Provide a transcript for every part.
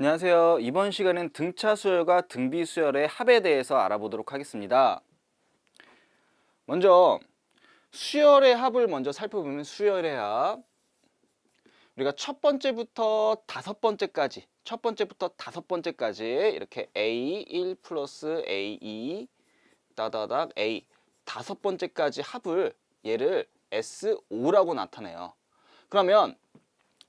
안녕하세요. 이번 시간엔 등차 수열과 등비 수열의 합에 대해서 알아보도록 하겠습니다. 먼저 수열의 합을 먼저 살펴보면 수열의 합, 우리가 첫 번째부터 다섯 번째까지 이렇게 A1 플러스 A2 따다닥 A 다섯 번째까지 합을 얘를 S5라고 나타내요. 그러면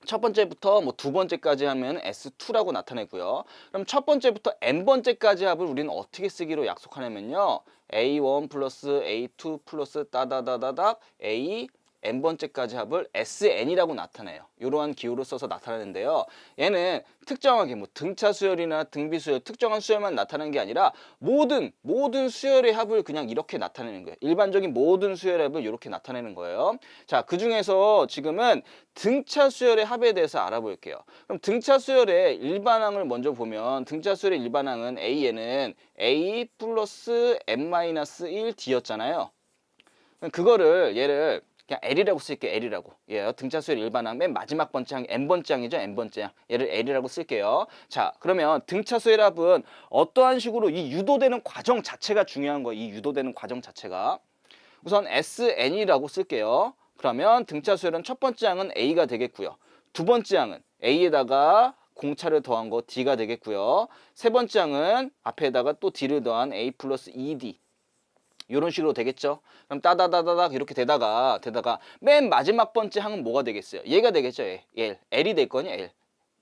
첫 번째부터 두 번째까지 하면 S2라고 나타내고요. 그럼 첫 번째부터 n번째까지 합을 우리는 어떻게 쓰기로 약속하냐면요. A1 플러스 A2 플러스 따다다다닥 A n번째까지 합을 SN이라고 나타내요. 이러한 기호를 써서 나타내는데요. 얘는 특정하게 등차 수열이나 등비 수열, 특정한 수열만 나타내는 게 아니라 모든 수열의 합을 그냥 이렇게 나타내는 거예요. 일반적인 모든 수열의 합을 이렇게 나타내는 거예요. 자, 그 중에서 지금은 등차 수열의 합에 대해서 알아볼게요. 그럼 등차 수열의 일반항을 먼저 보면 등차 수열의 일반항은 A에는 A 플러스 n-1D였잖아요. 그거를 얘를 그냥 L이라고 쓸게요. L이라고. 예, 등차 수열 일반항 맨 마지막 번째 항 n번째 항이죠. n번째 항. 얘를 L이라고 쓸게요. 자, 그러면 등차 수열 합은 어떠한 식으로 이 유도되는 과정 자체가 중요한 거예요. 이 유도되는 과정 자체가. 우선 SN이라고 쓸게요. 그러면 등차 수열은 첫 번째 항은 A가 되겠고요. 두 번째 항은 A에다가 공차를 더한 거 D가 되겠고요. 세 번째 항은 앞에다가 또 D를 더한 A 플러스 2D. 이런 식으로 되겠죠. 그럼 따다다다닥 이렇게 되다가 맨 마지막 번째 항은 뭐가 되겠어요? 얘가 되겠죠. L. L이 될 거냐? L.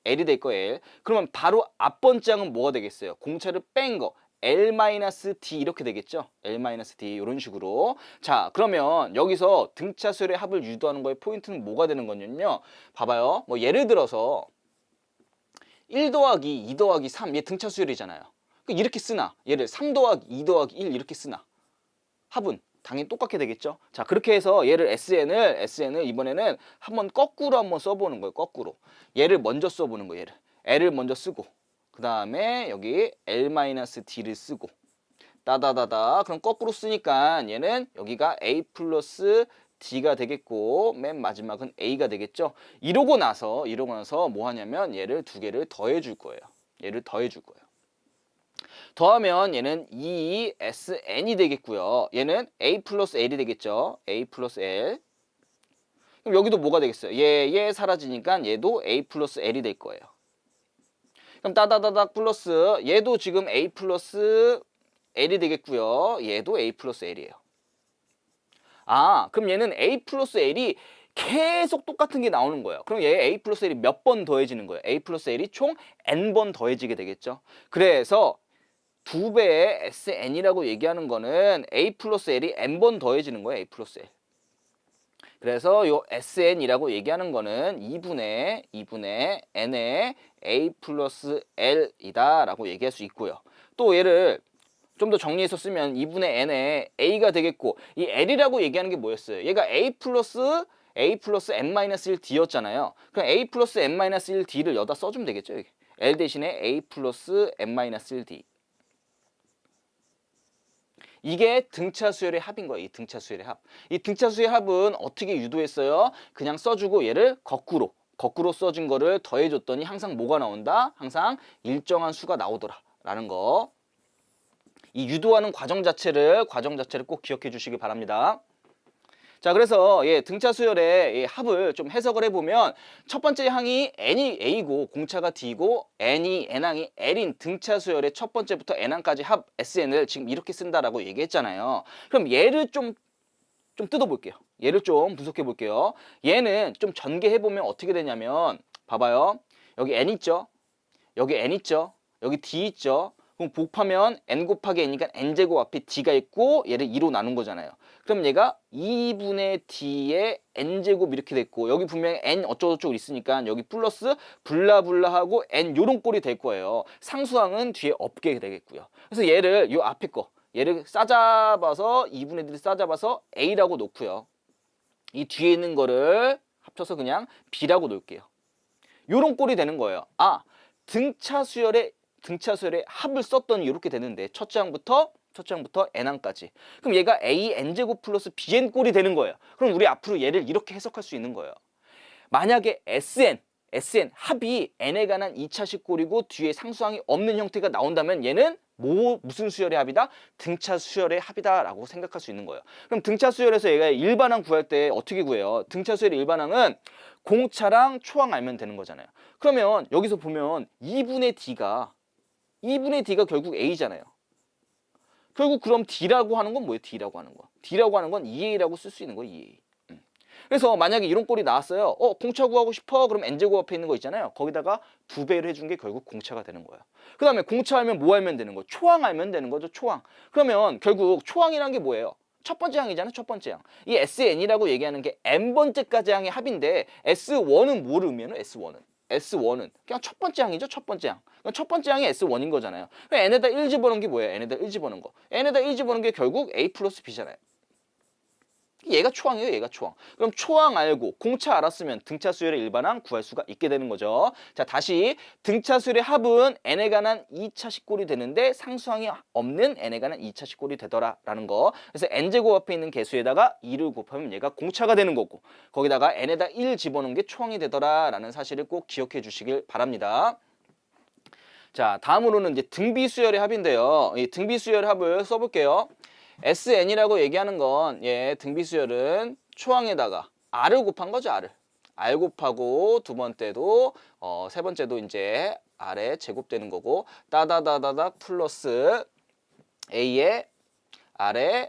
L이 될 거 L. 그러면 바로 앞 번째 항은 뭐가 되겠어요? 공차를 뺀 거. L-D 이렇게 되겠죠. L-D 이런 식으로. 자, 그러면 여기서 등차 수열의 합을 유도하는 거의 포인트는 뭐가 되는 거냐면요. 봐봐요. 예를 들어서 1 더하기 2 더하기 3 얘 등차 수열이잖아요. 이렇게 쓰나? 얘를 3 더하기 2 더하기 1 이렇게 쓰나? 합은 당연히 똑같게 되겠죠. 자, 그렇게 해서 얘를 SN을 이번에는 거꾸로 한번 써보는 거예요. 거꾸로. 얘를 먼저 써보는 거예요. 얘를. L을 먼저 쓰고 그 다음에 여기 L-D를 쓰고 따다다다. 그럼 거꾸로 쓰니까 얘는 여기가 A 플러스 D가 되겠고 맨 마지막은 A가 되겠죠. 이러고 나서 뭐 하냐면 얘를 두 개를 더해 줄 거예요. 얘를 더해 줄 거예요. 더하면 얘는 ESN이 되겠고요. 얘는 A 플러스 L이 되겠죠. A 플러스 L. 그럼 여기도 뭐가 되겠어요? 얘 사라지니까 얘도 A 플러스 L이 될 거예요. 그럼 따다다닥 플러스 얘도 지금 A 플러스 L이 되겠고요. 얘도 A 플러스 L이에요. 아, 그럼 얘는 A 플러스 L이 계속 똑같은 게 나오는 거예요. 그럼 얘 A 플러스 L이 몇 번 더해지는 거예요? A 플러스 L이 총 N번 더해지게 되겠죠. 그래서 2배의 SN이라고 얘기하는 거는 A 플러스 L이 N번 더해지는 거예요. A 플러스 L. 그래서 요 SN이라고 얘기하는 거는 2분의 N의 A 플러스 L이다 라고 얘기할 수 있고요. 또 얘를 좀 더 정리해서 쓰면 2분의 N의 A가 되겠고 이 L이라고 얘기하는 게 뭐였어요? 얘가 A 플러스 n-1D였잖아요. 그럼 A 플러스 n-1D를 여기다 써주면 되겠죠. 여기. L 대신에 A 플러스 n-1D. 이게 등차 수열의 합인 거예요. 이 등차 수열의 합. 이 등차 수열의 합은 어떻게 유도했어요? 그냥 써주고 얘를 거꾸로 써준 거를 더해줬더니 항상 뭐가 나온다? 항상 일정한 수가 나오더라 라는 거. 이 유도하는 과정 자체를 꼭 기억해 주시기 바랍니다. 자, 그래서 등차 수열의 합을 좀 해석을 해보면 첫 번째 항이 n이 a고 공차가 d고 n항이 l인 등차 수열의 첫 번째부터 n항까지 합 sn을 지금 이렇게 쓴다라고 얘기했잖아요. 그럼 얘를 좀 뜯어볼게요. 얘를 좀 분석해 볼게요. 얘는 좀 전개해보면 어떻게 되냐면 봐봐요. 여기 n 있죠? 여기 n 있죠? 여기 d 있죠? 그럼 곱하면 n 곱하기 n이니까 n제곱 앞에 d가 있고 얘를 2로 나눈 거잖아요. 그럼 얘가 2분의 d의 n제곱 이렇게 됐고 여기 분명히 n 어쩌고저쩌고 있으니까 여기 플러스 블라블라하고 n 요런 꼴이 될 거예요. 상수항은 뒤에 없게 되겠고요. 그래서 얘를 요 앞에 거 얘를 싸잡아서 2분의 d를 싸잡아서 a라고 놓고요. 이 뒤에 있는 거를 합쳐서 그냥 b라고 놓을게요. 요런 꼴이 되는 거예요. 아, 등차 수열의 합을 썼더니 이렇게 되는데 첫째 항부터 n항까지. 그럼 얘가 a n제곱 플러스 bn 꼴이 되는 거예요. 그럼 우리 앞으로 얘를 이렇게 해석할 수 있는 거예요. 만약에 SN 합이 n에 관한 2차식 꼴이고 뒤에 상수항이 없는 형태가 나온다면 얘는 무슨 수열의 합이다? 등차 수열의 합이다 라고 생각할 수 있는 거예요. 그럼 등차 수열에서 얘가 일반항 구할 때 어떻게 구해요? 등차 수열의 일반항은 공차랑 초항 알면 되는 거잖아요. 그러면 여기서 보면 2분의 D가 결국 A잖아요. 결국 그럼 D라고 하는 건 뭐예요? D라고 하는 거. D라고 하는 건 2A라고 쓸 수 있는 거예요. 2A. 그래서 만약에 이런 꼴이 나왔어요. 공차 구하고 싶어? 그럼 n제곱 앞에 있는 거 있잖아요. 거기다가 2배를 해준 게 결국 공차가 되는 거예요. 그 다음에 공차 알면 뭐 알면 되는 거? 초항 알면 되는 거죠. 초항. 그러면 결국 초항이란 게 뭐예요? 첫 번째 항이잖아. 첫 번째 항. 이 SN이라고 얘기하는 게 n번째까지 항의 합인데 S1은 뭐를 의미하는 S1은 그냥 첫 번째 항이죠. 첫 번째 항. 첫 번째 항이 S1인 거잖아요. 그럼 n에다 1 집어넣은 게 뭐예요? n에다 1 집어넣은 거. n에다 1 집어넣은 게 결국 A 플러스 B잖아요. 얘가 초항이에요. 얘가 초항. 그럼 초항 알고 공차 알았으면 등차 수열의 일반항 구할 수가 있게 되는 거죠. 자, 다시 등차 수열의 합은 n에 관한 2차식 꼴이 되는데 상수항이 없는 n에 관한 2차식 꼴이 되더라라는 거. 그래서 n제곱 앞에 있는 개수에다가 2를 곱하면 얘가 공차가 되는 거고 거기다가 n에다 1 집어넣은 게 초항이 되더라라는 사실을 꼭 기억해 주시길 바랍니다. 자, 다음으로는 이제 등비수열의 합인데요. 이 등비수열의 합을 써볼게요. SN이라고 얘기하는 건 등비수열은 초항에다가 R을 곱한 거죠. R 곱하고 두 번째도 세 번째도 이제 R에 제곱되는 거고 따다다다닥 플러스 A에 R에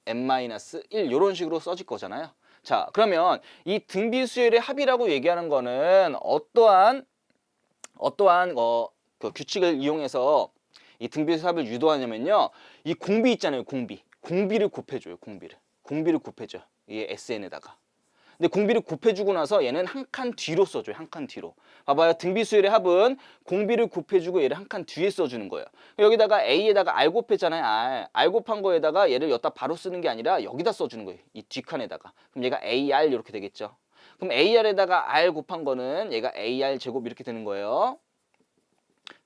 n-1 이런 식으로 써질 거잖아요. 자, 그러면 이 등비수열의 합이라고 얘기하는 거는 어떠한 그 규칙을 이용해서 이 등비수열 합을 유도하냐면요. 이 공비 있잖아요. 공비를 곱해줘요. 공비를 곱해줘. 이 SN에다가. 근데 공비를 곱해주고 나서 얘는 한 칸 뒤로 써줘요. 한 칸 뒤로. 봐봐요. 등비수열의 합은 공비를 곱해주고 얘를 한 칸 뒤에 써주는 거예요. 여기다가 A에다가 R 곱했잖아요. R 곱한 거에다가 얘를 여기다 바로 쓰는 게 아니라 여기다 써주는 거예요. 이 뒷칸에다가. 그럼 얘가 AR 이렇게 되겠죠. 그럼 AR에다가 R 곱한 거는 얘가 AR 제곱 이렇게 되는 거예요.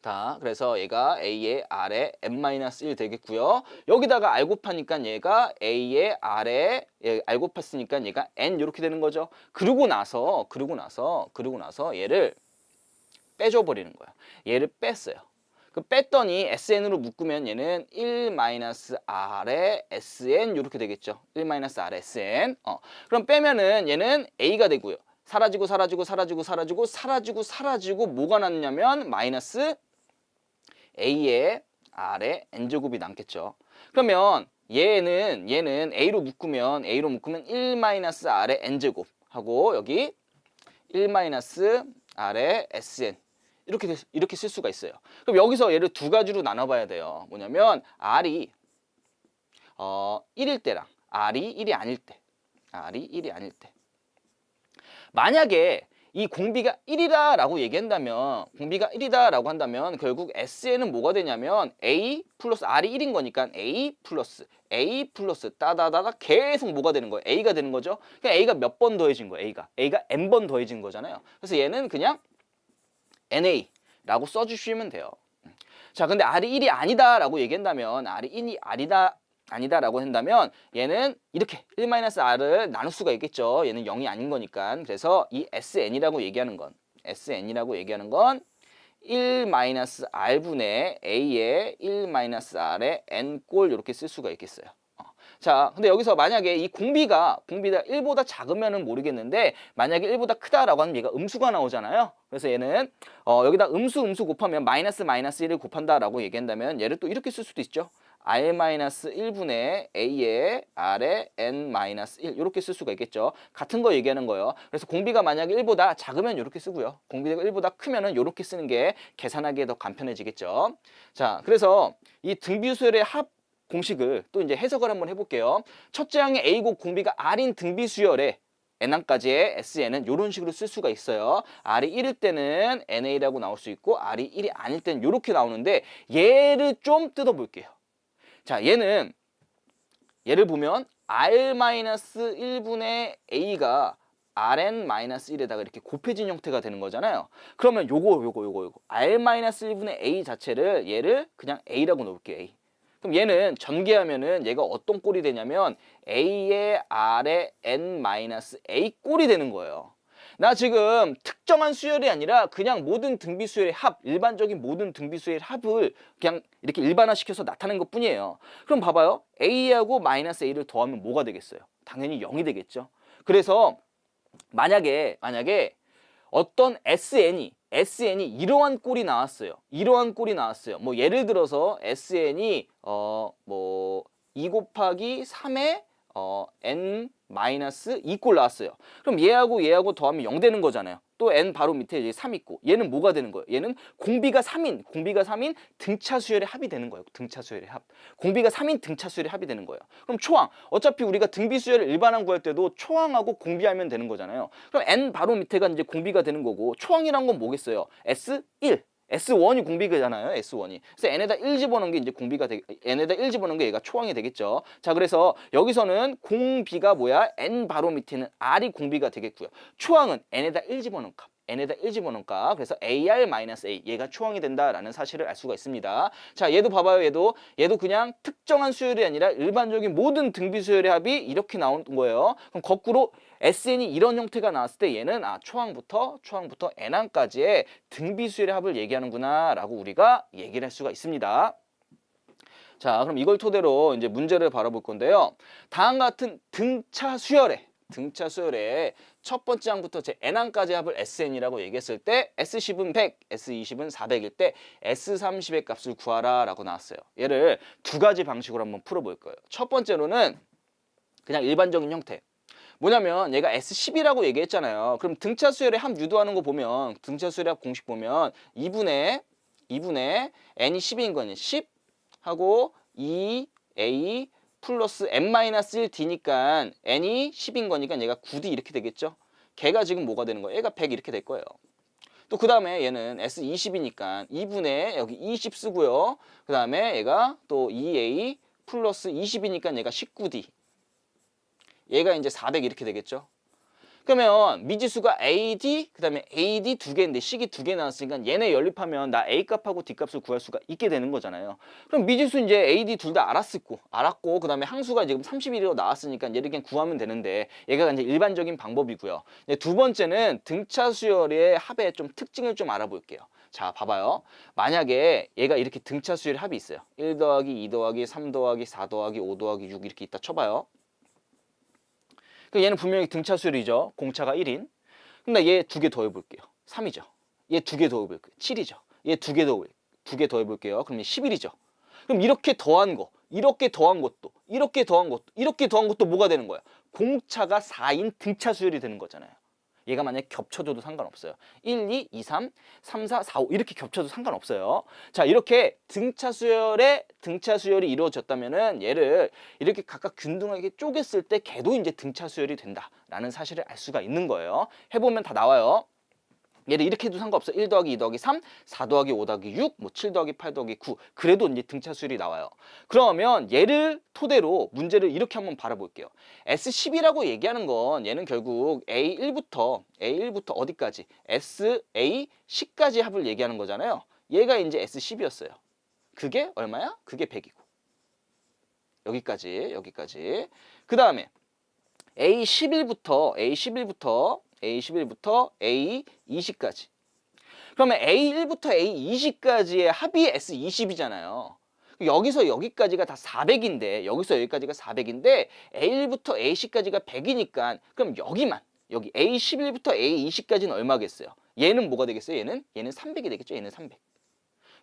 자, 그래서 얘가 A의 R에 n-1 되겠고요. 여기다가 R 곱하니까 얘가 A의 R에 R 곱했으니까 얘가 n 이렇게 되는 거죠. 그러고 나서 얘를 빼줘 버리는 거야. 얘를 뺐어요. 그 뺐더니 SN으로 묶으면 얘는 1-R에 SN 이렇게 되겠죠. 1-R에 SN. 그럼 빼면은 얘는 A가 되고요. 사라지고 뭐가 남냐면 마이너스 A의 R의 N제곱이 남겠죠. 그러면 얘는 A로 묶으면 1-R의 N제곱 하고 여기 1-R의 SN 이렇게 쓸 수가 있어요. 그럼 여기서 얘를 두 가지로 나눠봐야 돼요. 뭐냐면 R이 1일 때랑 R이 1이 아닐 때. 만약에 이 공비가 1이다라고 얘기한다면 결국 SN은 뭐가 되냐면 A 플러스 R이 1인 거니까 A 플러스 따다다다 계속 뭐가 되는 거예요? A가 되는 거죠. 그러니까 A가 몇 번 더해진 거예요? A가 N번 더해진 거잖아요. 그래서 얘는 그냥 NA라고 써주시면 돼요. 자, 근데 R이 1이 아니다라고 얘기한다면 R이 1이 아니다라고 한다면 얘는 이렇게 1-R을 나눌 수가 있겠죠. 얘는 0이 아닌 거니까. 그래서 이 SN이라고 얘기하는 건 1-R분의 A의 1-R의 N꼴 이렇게 쓸 수가 있겠어요. 자, 근데 여기서 만약에 이 공비가 1보다 작으면은 모르겠는데 만약에 1보다 크다라고 하면 얘가 음수가 나오잖아요. 그래서 얘는 여기다 음수 곱하면 -1을 곱한다라고 얘기한다면 얘를 또 이렇게 쓸 수도 있죠. R-1분의 A의 R의 N-1 이렇게 쓸 수가 있겠죠. 같은 거 얘기하는 거예요. 그래서 공비가 만약에 1보다 작으면 이렇게 쓰고요. 공비가 1보다 크면은 이렇게 쓰는 게 계산하기에 더 간편해지겠죠. 자, 그래서 이 등비수열의 합 공식을 또 이제 해석을 한번 해볼게요. 첫째 항의 A곱 공비가 R인 등비수열의 n항까지의 SN은 이런 식으로 쓸 수가 있어요. R이 1일 때는 NA라고 나올 수 있고 R이 1이 아닐 때는 이렇게 나오는데 얘를 좀 뜯어볼게요. 자, 얘를 보면 R-1분의 A가 Rn-1에다가 이렇게 곱해진 형태가 되는 거잖아요. 그러면 요거 R-1분의 A 자체를 얘를 그냥 A라고 놓을게요. A. 그럼 얘는 전개하면은 얘가 어떤 꼴이 되냐면 A의 R의 N-A 꼴이 되는 거예요. 나 지금 특정한 수열이 아니라 그냥 모든 등비 수열의 합, 일반적인 모든 등비 수열의 합을 그냥 이렇게 일반화시켜서 나타낸 것 뿐이에요. 그럼 봐봐요. A하고 마이너스 A를 더하면 뭐가 되겠어요? 당연히 0이 되겠죠. 그래서 만약에 어떤 SN이 이러한 꼴이 나왔어요. 이러한 꼴이 나왔어요. 뭐 예를 들어서 SN이 2 곱하기 3의 n-2꼴 나왔어요. 그럼 얘하고 더하면 0 되는 거잖아요. 또 n 바로 밑에 이제 3 있고 얘는 뭐가 되는 거예요? 얘는 공비가 3인 등차 수열의 합이 되는 거예요. 등차 수열의 합. 공비가 3인 등차 수열의 합이 되는 거예요. 그럼 초항. 어차피 우리가 등비 수열을 일반항 구할 때도 초항하고 공비하면 되는 거잖아요. 그럼 n 바로 밑에가 이제 공비가 되는 거고 초항이란 건 뭐겠어요? S1. S1이 공비잖아요. S1이. 그래서 n에다 1 집어넣은 게 이제 n에다 1 집어넣은 게 얘가 초항이 되겠죠. 자, 그래서 여기서는 공비가 뭐야? n 바로 밑에는 r이 공비가 되겠고요. 초항은 n에다 1 집어넣은 값. n에다 1 집어넣은 값. 그래서 AR-A 얘가 초항이 된다라는 사실을 알 수가 있습니다. 자, 얘도 봐봐요. 얘도 그냥 특정한 수열이 아니라 일반적인 모든 등비 수열의 합이 이렇게 나온 거예요. 그럼 거꾸로 SN이 이런 형태가 나왔을 때 얘는 초항부터 n항까지의 등비 수열의 합을 얘기하는구나 라고 우리가 얘기를 할 수가 있습니다. 자, 그럼 이걸 토대로 이제 문제를 바라볼 건데요. 다음과 같은 등차 수열의 첫 번째 항부터 제 n항까지 합을 SN이라고 얘기했을 때 S10은 100, S20은 400일 때 S30의 값을 구하라 라고 나왔어요. 얘를 두 가지 방식으로 한번 풀어볼 거예요. 첫 번째로는 그냥 일반적인 형태. 뭐냐면 얘가 S10이라고 얘기했잖아요. 그럼 등차 수열의 합 유도하는 거 보면 등차 수열의 합 공식 보면 2분의 n이 10인 거니 10 하고 2a 플러스 n-1d니까 n이 10인 거니까 얘가 9d 이렇게 되겠죠. 걔가 지금 뭐가 되는 거예요? 얘가 100 이렇게 될 거예요. 또 그 다음에 얘는 S20이니까 2분의 여기 20 쓰고요. 그 다음에 얘가 또 2a 플러스 20이니까 얘가 19d. 얘가 이제 400 이렇게 되겠죠. 그러면 미지수가 AD, 그 다음에 AD 두 개인데 식이 두 개 나왔으니까 얘네 연립하면 나 A 값하고 D 값을 구할 수가 있게 되는 거잖아요. 그럼 미지수 이제 AD 둘 다 알았고, 그 다음에 항수가 지금 31이라고 나왔으니까 얘를 그냥 구하면 되는데 얘가 이제 일반적인 방법이고요. 두 번째는 등차 수열의 합의 좀 특징을 좀 알아볼게요. 자, 봐봐요. 만약에 얘가 이렇게 등차 수열의 합이 있어요. 1 더하기 2 더하기 3 더하기 4 더하기 5 더하기 6 이렇게 있다 쳐봐요. 얘는 분명히 등차 수열이죠. 공차가 1인. 근데 얘 두 개 더해볼게요. 3이죠. 얘 두 개 더해볼게요. 7이죠. 얘 두 개 더해볼게요. 그럼 얘 11이죠. 그럼 이렇게 더한 거, 이렇게 더한 것도 뭐가 되는 거야? 공차가 4인 등차 수열이 되는 거잖아요. 얘가 만약에 겹쳐줘도 상관없어요. 1, 2, 2, 3, 3, 4, 4, 5 이렇게 겹쳐도 상관없어요. 자, 이렇게 등차 수열이 이루어졌다면은 얘를 이렇게 각각 균등하게 쪼갰을 때 걔도 이제 등차 수열이 된다라는 사실을 알 수가 있는 거예요. 해보면 다 나와요. 얘를 이렇게 해도 상관없어. 1 더하기 2 더하기 3, 4 더하기 5 더하기 6, 7 더하기 8 더하기 9. 그래도 이제 등차 수열이 나와요. 그러면 얘를 토대로 문제를 이렇게 한번 바라볼게요. S10이라고 얘기하는 건 얘는 결국 A1부터 어디까지? SA10까지 합을 얘기하는 거잖아요. 얘가 이제 S10이었어요. 그게 얼마야? 그게 100이고. 여기까지. 그 다음에 A11부터 A20까지. 그러면 A1부터 A20까지의 합이 S20이잖아요. 여기서 여기까지가 다 400인데 A1부터 A10까지가 100이니까 그럼 여기 A11부터 A20까지는 얼마겠어요? 얘는 뭐가 되겠어요? 얘는 300이 되겠죠. 얘는 300.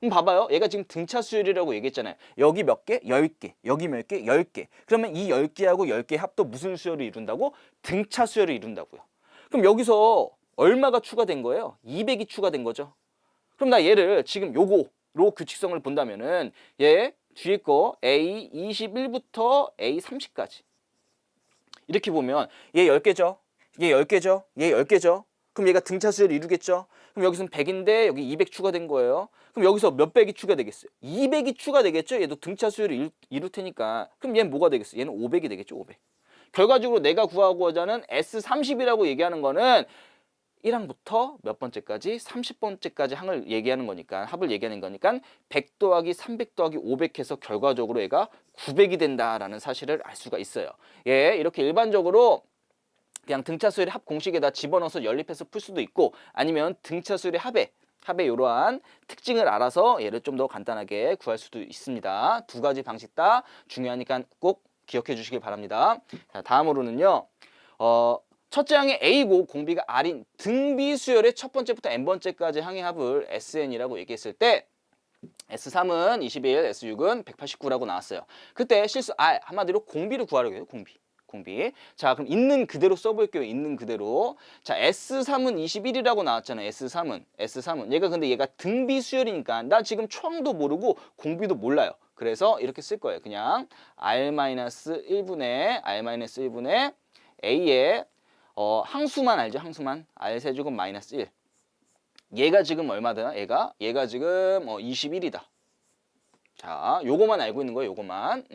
그럼 봐봐요. 얘가 지금 등차 수열이라고 얘기했잖아요. 여기 몇 개? 10개. 여기 몇 개? 10개. 그러면 이 10개하고 10개의 합도 무슨 수열을 이룬다고? 등차 수열을 이룬다고요. 그럼 여기서 얼마가 추가된 거예요? 200이 추가된 거죠. 그럼 나 얘를 지금 요거로 규칙성을 본다면은 얘 뒤에 거 A21부터 A30까지 이렇게 보면 얘 10개죠. 얘 10개죠. 그럼 얘가 등차 수열을 이루겠죠. 그럼 여기서는 100인데 여기 200 추가된 거예요. 그럼 여기서 몇 백이 추가되겠어요? 200이 추가되겠죠. 얘도 등차 수열을 이룰 테니까. 그럼 얘는 뭐가 되겠어요? 얘는 500이 되겠죠. 500. 결과적으로 내가 구하고자 하는 S30이라고 얘기하는 거는 1항부터 몇 번째까지? 30번째까지 항을 얘기하는 거니까, 합을 얘기하는 거니까 100 더하기 300 더하기 500 해서 결과적으로 얘가 900이 된다라는 사실을 알 수가 있어요. 예, 이렇게 일반적으로 그냥 등차 수열의 합 공식에다 집어넣어서 연립해서 풀 수도 있고, 아니면 등차 수열의 합의 이러한 특징을 알아서 얘를 좀 더 간단하게 구할 수도 있습니다. 두 가지 방식 다 중요하니까 꼭 기억해 주시길 바랍니다. 자, 다음으로는요. 첫째 항의 A고 공비가 R인 등비 수열의 첫 번째부터 n번째까지 항의 합을 SN이라고 얘기했을 때 S3은 21, S6은 189라고 나왔어요. 그때 실수 R, 한마디로 공비를 구하려고 해요. 공비. 자, 그럼 있는 그대로 써볼게요. 있는 그대로. 자, S3은 21이라고 나왔잖아요. S3은. 얘가 등비 수열이니까 나 지금 초항도 모르고 공비도 몰라요. 그래서 이렇게 쓸 거예요. 그냥 R-1분의 A의 항수만 알죠? 항수만. R세제곱 마이너스 1. 얘가 지금 얼마다? 얘가 지금 21이다. 자, 요거만 알고 있는 거예요. 요거만.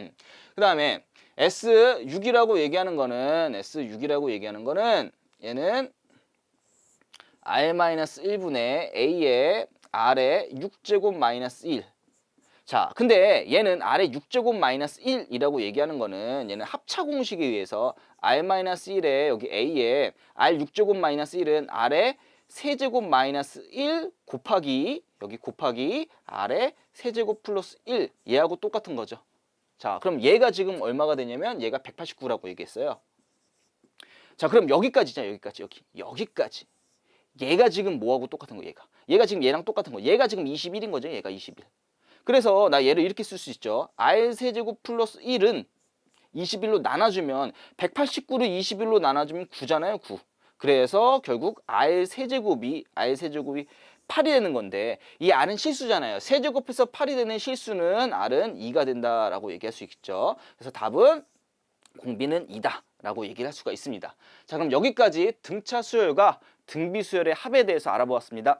그 다음에 S6이라고 얘기하는 거는 얘는 R-1분의 A의 R의 6제곱 마이너스 1. 자, 근데 얘는 R의 6제곱 마이너스 1이라고 얘기하는 거는 얘는 합차 공식에 의해서 R-1에 여기 A에 R 6제곱 마이너스 1은 R의 세제곱 마이너스 1 곱하기 여기 곱하기 R의 세제곱 플러스 1 얘하고 똑같은 거죠. 자, 그럼 얘가 지금 얼마가 되냐면 얘가 189라고 얘기했어요. 자, 그럼 여기까지죠. 여기까지. 얘가 지금 뭐하고 똑같은 거 얘가 지금 얘랑 똑같은 거. 얘가 지금 21인 거죠. 얘가 21. 그래서 나 얘를 이렇게 쓸 수 있죠. R 세제곱 플러스 1은 21로 나눠주면 189를 21로 나눠주면 9잖아요. 9. 그래서 결국 R 세제곱이 8이 되는 건데 이 R은 실수잖아요. 세제곱해서 8이 되는 실수는 R은 2가 된다라고 얘기할 수 있죠. 그래서 답은 공비는 2다 라고 얘기를 할 수가 있습니다. 자, 그럼 여기까지 등차 수열과 등비 수열의 합에 대해서 알아보았습니다.